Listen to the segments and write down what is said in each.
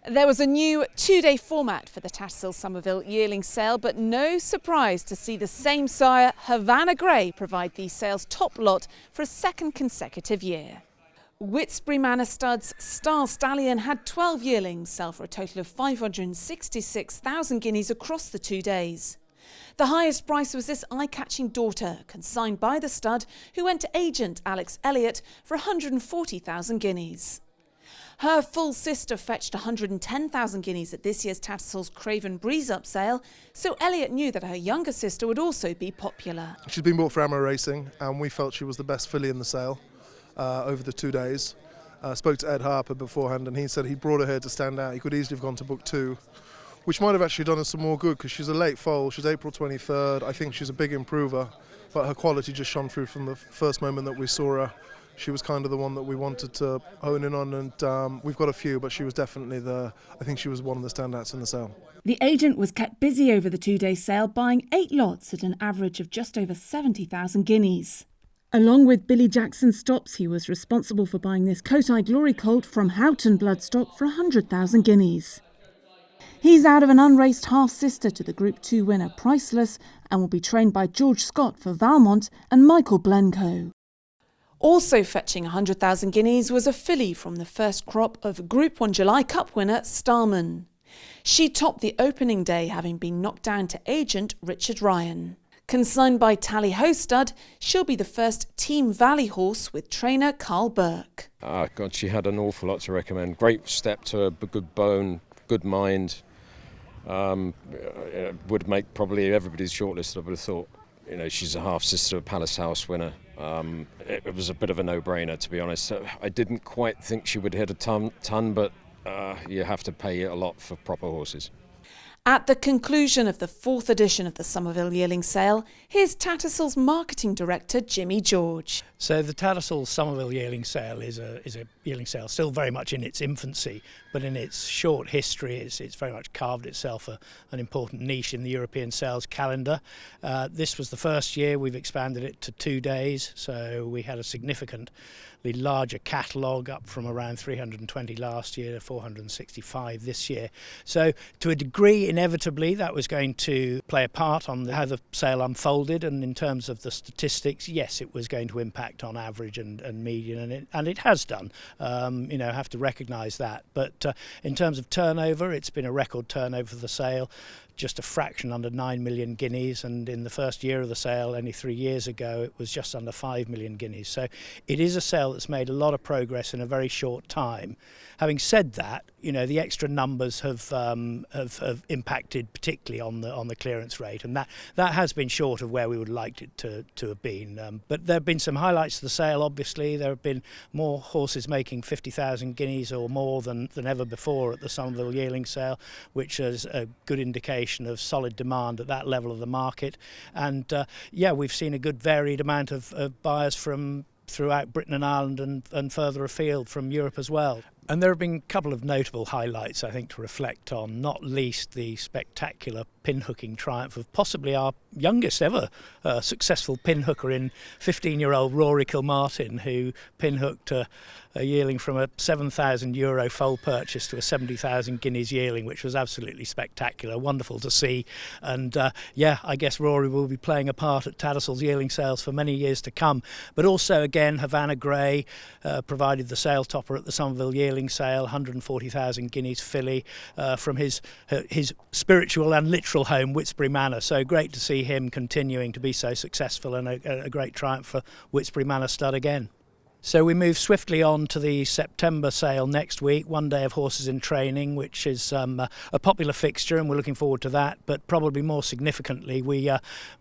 There was a new two-day format for the Tattersalls Somerville Yearling sale, but no surprise to see the same sire, Havana Grey, provide the sale's top lot for a second consecutive year. Whitsbury Manor Stud's Star Stallion had 12 yearlings sell for a total of 566,000 guineas across the 2 days. The highest price was this eye-catching daughter, consigned by the stud, who went to agent Alex Elliott for 140,000 guineas. Her full sister fetched 110,000 guineas at this year's Tattersalls Craven Breeze Up sale, so Elliott knew that her younger sister would also be popular. She's been bought for Ammo Racing, and we felt she was the best filly in the sale over the 2 days. Spoke to Ed Harper beforehand, and he said he brought her here to stand out. He could easily have gone to book 2, which might have actually done us some more good because she's a late foal. She's April 23rd. I think she's a big improver, but her quality just shone through from the first moment that we saw her. She was kind of the one that we wanted to hone in on, and we've got a few, but she was definitely I think she was one of the standouts in the sale. The agent was kept busy over the 2-day sale, buying 8 lots at an average of just over 70,000 guineas. Along with Billy Jackson Stops, he was responsible for buying this Cotai Glory colt from Houghton Bloodstock for 100,000 guineas. He's out of an unraced half-sister to the Group 2 winner Priceless and will be trained by George Scott for Valmont and Michael Blencoe. Also fetching 100,000 guineas was a filly from the first crop of Group 1 July Cup winner Starman. She topped the opening day, having been knocked down to agent Richard Ryan. Consigned by Tally Ho Stud, she'll be the first Team Valley horse with trainer Carl Burke. God, she had an awful lot to recommend. Great step to her, good bone, good mind. Would make probably everybody's shortlist, I would have thought. You know, she's a half-sister of Palace House winner. It was a bit of a no-brainer, to be honest. I didn't quite think she would hit a ton, but you have to pay a lot for proper horses. At the conclusion of the 4th edition of the Somerville Yearling sale, here's Tattersalls marketing director Jimmy George. So the Tattersalls Somerville Yearling sale is a yearling sale still very much in its infancy, but in its short history it's very much carved itself an important niche in the European sales calendar. This was the first year we've expanded it to 2 days, so we had a significantly larger catalogue, up from around 320 last year to 465 this year. So to a degree, inevitably, that was going to play a part on how the sale unfolded, and in terms of the statistics, yes, it was going to impact on average and median, and it has done. Have to recognise that. But in terms of turnover, it's been a record turnover for the sale, just a fraction under 9 million guineas, and in the first year of the sale, only 3 years ago, it was just under 5 million guineas. So it is a sale that's made a lot of progress in a very short time. Having said that, the extra numbers have impacted particularly on the clearance rate, and that has been short of where we would like it to have been. But there have been some highlights to the sale. Obviously, there have been more horses making 50,000 guineas or more than ever before at the Somerville Yearling sale, which is a good indication of solid demand at that level of the market. And we've seen a good varied amount of buyers from throughout Britain and Ireland and further afield from Europe as well. And there have been a couple of notable highlights, I think, to reflect on, not least the spectacular pinhooking triumph of possibly our youngest ever successful pinhooker in 15-year-old Rory Kilmartin, who pinhooked a yearling from a €7,000 foal purchase to a 70,000 guineas yearling, which was absolutely spectacular, wonderful to see. And I guess Rory will be playing a part at Tattersalls yearling sales for many years to come. But also, again, Havana Grey provided the sale topper at the Somerville yearling sale, 140,000 guineas filly from his spiritual and literal home, Whitsbury Manor. So great to see him continuing to be so successful, and a great triumph for Whitsbury Manor stud again. So we move swiftly on to the September sale next week, 1 day of horses in training, which is a popular fixture, and we're looking forward to that. But probably more significantly, we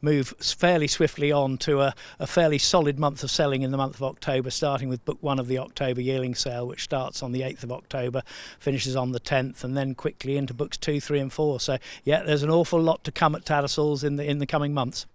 move fairly swiftly on to a fairly solid month of selling in the month of October, starting with book 1 of the October yearling sale, which starts on the 8th of October, finishes on the 10th, and then quickly into books 2, 3 and 4. So, there's an awful lot to come at Tattersalls in the coming months.